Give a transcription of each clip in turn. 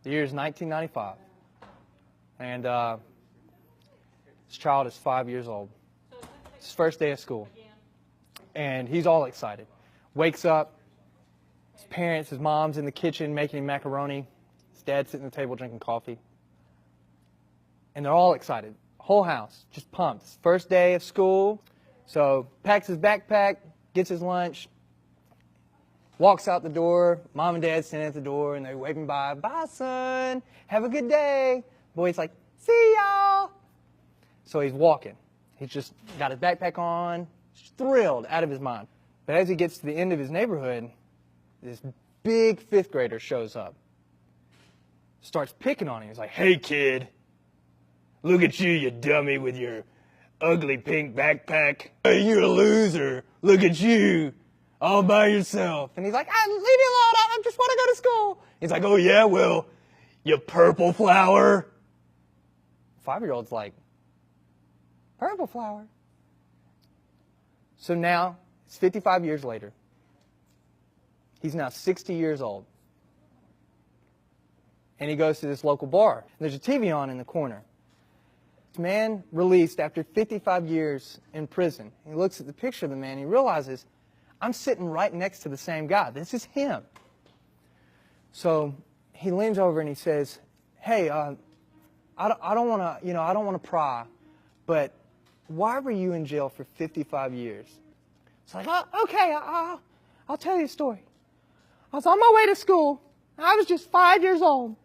The year is 1995. And this child is 5 years old. It's his first day of school. And he's all excited. Wakes up. His parents, his mom's in the kitchen making him macaroni. His dad's sitting at the table drinking coffee. And they're all excited. Whole house just pumped. It's first day of school. So packs his backpack, gets his lunch, walks out the door. Mom and dad standing at the door and they're waving by. Bye, son. Have a good day. Boy's like, see y'all. So he's walking. He's just got his backpack on, thrilled, out of his mind. But as he gets to the end of his neighborhood, this big fifth grader shows up. Starts picking on him. He's like, hey, kid. Look at you, you dummy, with your ugly pink backpack. Hey, you're a loser. Look at you, all by yourself. And he's like, leave me alone. I just want to go to school. He's like, oh, yeah, well, you purple flower. 5-year-old's like, purple flower. So now, it's 55 years later. He's now 60 years old. And he goes to this local bar. There's a TV on in the corner. This man released after 55 years in prison. He looks at the picture of the man and he realizes, I'm sitting right next to the same guy. This is him. So he leans over and he says, hey, I don't want to pry, but why were you in jail for 55 years? It's like, oh, okay, I'll tell you a story. I was on my way to school. I was just 5 years old.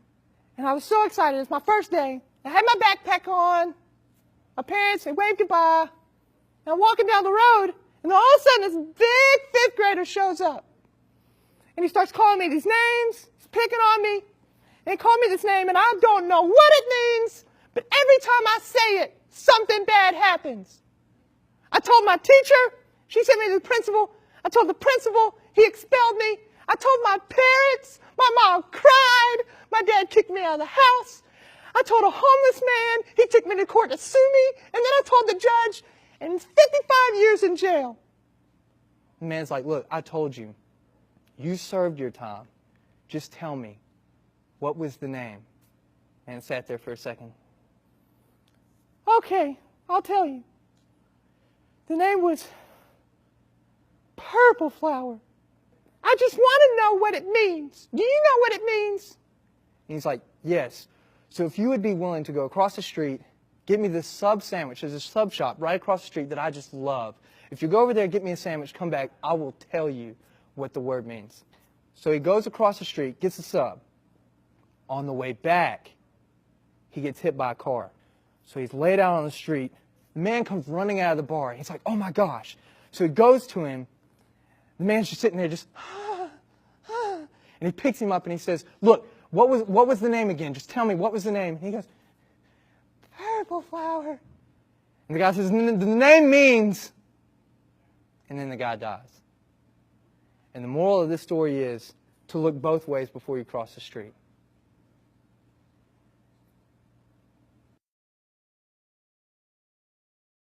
And I was so excited. It's my first day. I had my backpack on. My parents, they waved goodbye. And I'm walking down the road. And then all of a sudden, this big fifth grader shows up. And he starts calling me these names. He's picking on me. And he called me this name, and I don't know what it means. But every time I say it, something bad happens. I told my teacher. She sent me to the principal. I told the principal. He expelled me. I told my parents. My mom cried. My dad kicked me out of the house. I told a homeless man. He took me to court to sue me. And then I told the judge. And 55 years in jail. The man's like, look, I told you. You served your time. Just tell me. What was the name? And sat there for a second. Okay, I'll tell you. The name was Purple Flower. I just want to know what it means. Do you know what it means? And he's like, yes. So if you would be willing to go across the street, get me this sub sandwich. There's a sub shop right across the street that I just love. If you go over there, get me a sandwich, come back, I will tell you what the word means. So he goes across the street, gets a sub. On the way back, he gets hit by a car. So he's laid out on the street. The man comes running out of the bar. He's like, oh my gosh. So he goes to him. The man's just sitting there just, and he picks him up and he says, look, what was the name again? Just tell me, what was the name? And he goes, Purple Flower. And the guy says, the name means, and then the guy dies. And the moral of this story is to look both ways before you cross the street.